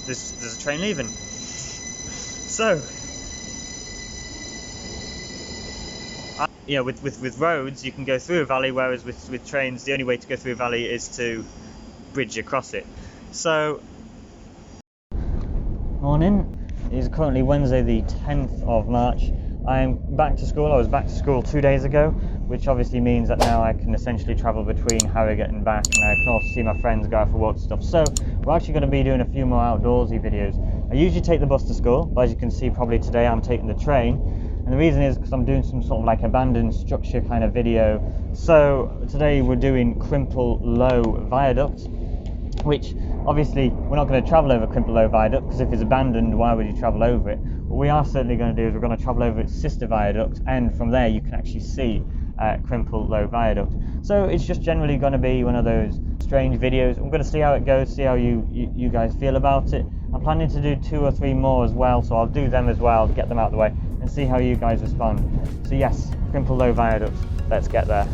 there's a train leaving. So, with roads you can go through a valley, whereas with trains the only way to go through a valley is to bridge across it. So, morning. It is currently Wednesday the 10th of March. I'm back to school. I was back to school 2 days ago, which obviously means that now I can essentially travel between Harrogate and back, and I can also see my friends, go out for walks and stuff. So we're actually going to be doing a few more outdoorsy videos. I usually take the bus to school, but as you can see probably today I'm taking the train, and the reason is because I'm doing some sort of like abandoned structure kind of video. So today we're doing Crimple Low Viaduct, which obviously we're not going to travel over Crimple Low Viaduct, because if it's abandoned, why would you travel over it? What we are certainly going to do is we're going to travel over its sister viaduct, and from there you can actually see Crimple Low Viaduct. So it's just generally going to be one of those strange videos. I'm going to see how it goes, see how you guys feel about it. I'm planning to do 2 or 3 more as well, so I'll do them as well to get them out of the way and see how you guys respond. So yes, Crimple Low Viaduct, let's get there.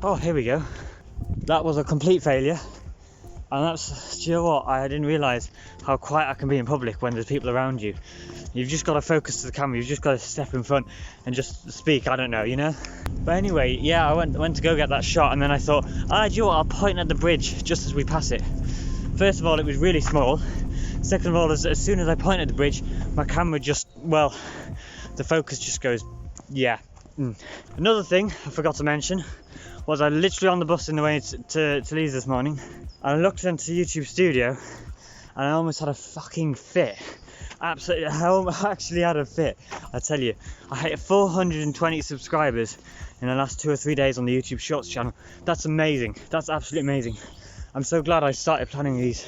Oh, here we go. That was a complete failure, and that's, do you know what, I didn't realise how quiet I can be in public when there's people around you. You've just got to focus to the camera, you've just got to step in front and just speak, I don't know, you know? But anyway, yeah, I went to go get that shot, and then I thought, do you know what, I'll point at the bridge just as we pass it. First of all, it was really small. Second of all, as soon as I point at the bridge, my camera just, well, the focus just goes, yeah. Another thing I forgot to mention was I literally on the bus in the way to Leeds this morning, and I looked into YouTube Studio and I almost had a fucking fit. Absolutely, I actually had a fit. I tell you, I hit 420 subscribers in the last 2 or 3 days on the YouTube Shorts channel. That's amazing. That's absolutely amazing. I'm so glad I started planning these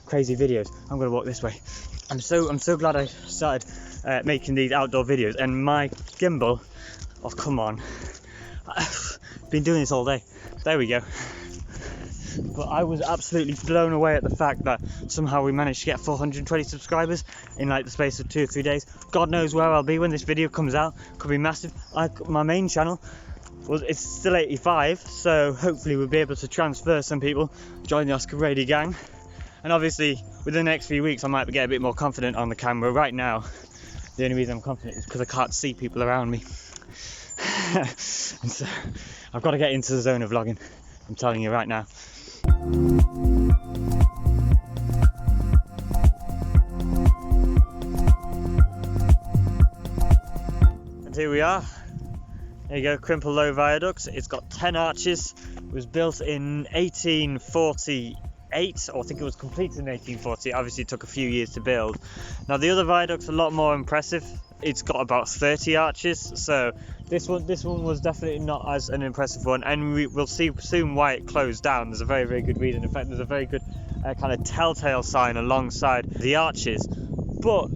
crazy videos. I'm gonna walk this way. I'm so glad I started making these outdoor videos, and my gimbal, oh come on, I've been doing this all day. There we go. But I was absolutely blown away at the fact that somehow we managed to get 420 subscribers in like the space of 2 or 3 days. God knows where I'll be when this video comes out. Could be massive. My main channel, it's still 85, so hopefully we'll be able to transfer some people, join the Oscair Brady gang. And obviously within the next few weeks I might get a bit more confident on the camera. Right now the only reason I'm confident is because I can't see people around me. And so I've got to get into the zone of vlogging, I'm telling you right now. And here we are. There you go, Crimple Low Viaduct. It's got 10 arches. It was built in 1848, or I think it was completed in 1840. Obviously it took a few years to build. Now the other viaduct's a lot more impressive. It's got about 30 arches, so this one was definitely not as an impressive one, and we'll see soon why it closed down. There's a very, very good reason. In fact, there's a very good kind of telltale sign alongside the arches. But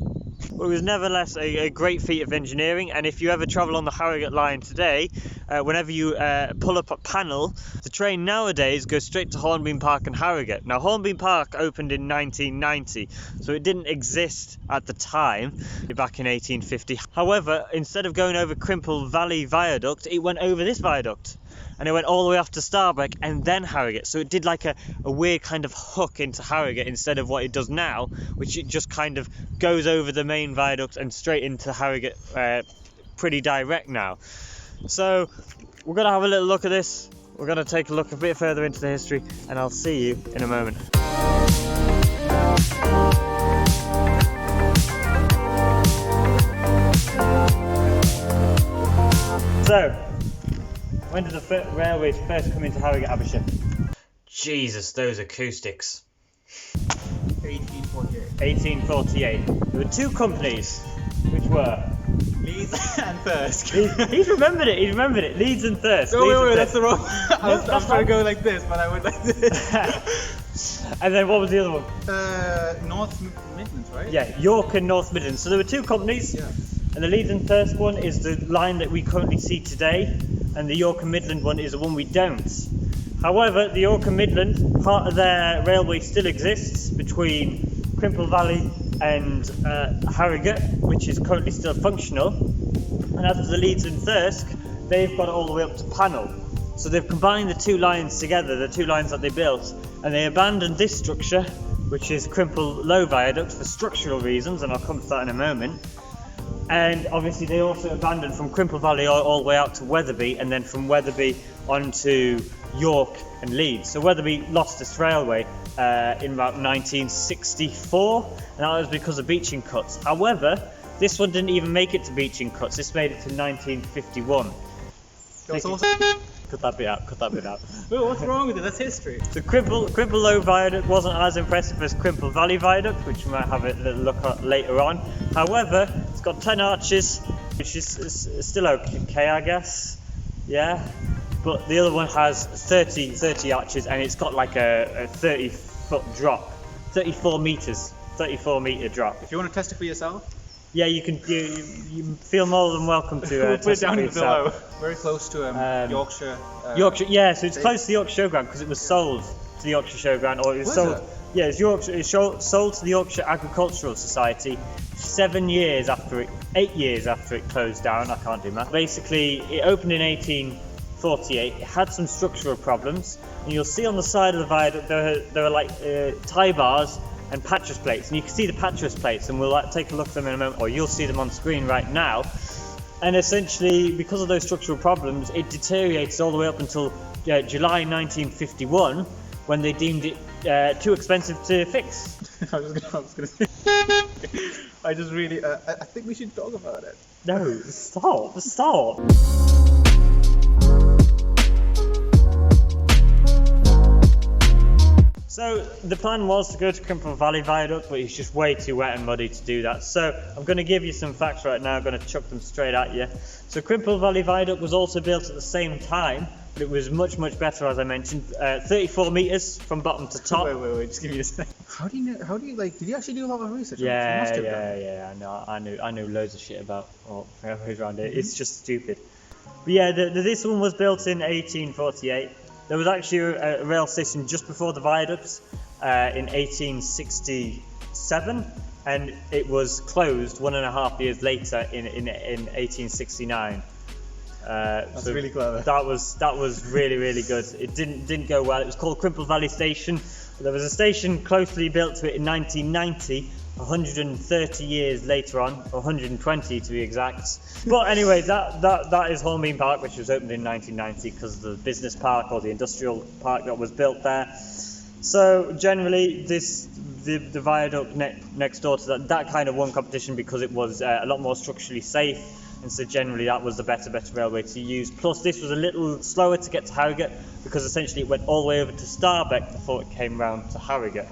it was nevertheless a great feat of engineering, and if you ever travel on the Harrogate line today, whenever you pull up a panel, the train nowadays goes straight to Hornbeam Park and Harrogate. Now Hornbeam Park opened in 1990, so it didn't exist at the time, back in 1850. However, instead of going over Crimple Valley Viaduct, it went over this viaduct, and it went all the way off to Starbeck and then Harrogate. So it did like a weird kind of hook into Harrogate instead of what it does now, which it just kind of goes over the main viaduct and straight into Harrogate, pretty direct now. So we're going to have a little look at this. We're going to take a look a bit further into the history, and I'll see you in a moment. So, when did the railways first come into Harrogate, Abershire? Jesus, those acoustics. 1848. 1848. There were 2 companies which were Leeds and Thirsk. he's remembered it. He's remembered it. Leeds and Thirsk. Oh, Leeds and wait, Thirsk. that's the wrong. I was trying to go like this, but I went like this. And then what was the other one? North Midlands, right? Yeah, York and North Midlands. So there were two companies. Yeah. And the Leeds and Thirsk one is the line that we currently see today, and the York and Midland one is the one we don't. However, the York and Midland, part of their railway still exists between Crimple Valley and Harrogate, which is currently still functional. And as for the Leeds and Thirsk, they've got it all the way up to Panel. So they've combined the two lines together, the two lines that they built, and they abandoned this structure, which is Crimple Low Viaduct, for structural reasons, and I'll come to that in a moment. And obviously they also abandoned from Crimple Valley all the way out to Wetherby, and then from Wetherby onto York and Leeds. So Wetherby lost this railway in about 1964, and that was because of beaching cuts. However, this one didn't even make it to beaching cuts. This made it to 1951. Cut that bit out. Wait, what's wrong with it? That's history. So Crimple Low Viaduct wasn't as impressive as Crimple Valley Viaduct, which we might have a little look at later on. However, it's got 10 arches, which is still okay, I guess. Yeah. But the other one has 30 arches, and it's got like a 30-foot drop, 34 meter drop. If you want to test it for yourself, yeah, you can. You feel more than welcome to we'll put it test down for in below. yourself. Very close to Yorkshire. Yorkshire, yeah. So it's close to the Yorkshire Showground because it was sold to the Yorkshire Showground, or it was sold. Yeah, it's sold to the Yorkshire Agricultural Society 8 years after it closed down. I can't do math. Basically, it opened in 1848. It had some structural problems, and you'll see on the side of the viaduct there are like tie bars and pattress plates, and you can see the pattress plates, and we'll take a look at them in a moment, or you'll see them on screen right now. And essentially, because of those structural problems, it deteriorates all the way up until July 1951, when they deemed it too expensive to fix. I was gonna say. I just really. I think we should talk about it. No, stop. So the plan was to go to Crimple Valley Viaduct, but it's just way too wet and muddy to do that. So I'm going to give you some facts right now. I'm going to chuck them straight at you. So Crimple Valley Viaduct was also built at the same time, but it was much better, as I mentioned. 34 meters from bottom to top. Wait, just give me a second. How do you like? Did you actually do a lot of research? Yeah. I knew loads of shit about railways around here. It's just stupid. But yeah, this one was built in 1848. There was actually a rail station just before the viaducts in 1867, and it was closed 1.5 years later in 1869. That's really clever. That was really good. It didn't go well. It was called Crimple Valley Station. There was a station closely built to it in 1990. 130 years later on, 120 to be exact. But anyway, that is Hornbeam Park, which was opened in 1990 because of the business park or the industrial park that was built there. So generally, the viaduct next door to that kind of won competition because it was a lot more structurally safe, and so generally that was the better railway to use. Plus, this was a little slower to get to Harrogate because essentially it went all the way over to Starbeck before it came round to Harrogate.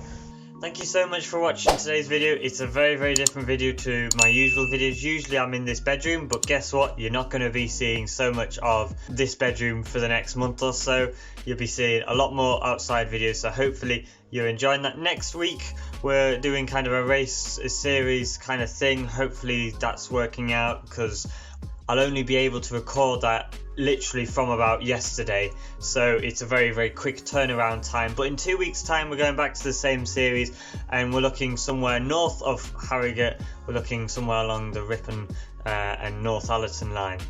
Thank you so much for watching today's video. It's a very different video to my usual videos. Usually I'm in this bedroom, but guess what? You're not going to be seeing so much of this bedroom for the next month or so. You'll be seeing a lot more outside videos, so hopefully you're enjoying that. Next week we're doing kind of a series kind of thing. Hopefully that's working out because I'll only be able to record that literally from about yesterday, so it's a very quick turnaround time. But in 2 weeks time we're going back to the same series, and we're looking somewhere north of Harrogate. We're looking somewhere along the Ripon and North Allerton line.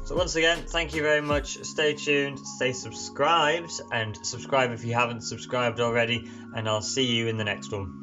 So once again, thank you very much. Stay tuned, stay subscribed, and subscribe if you haven't subscribed already, and I'll see you in the next one.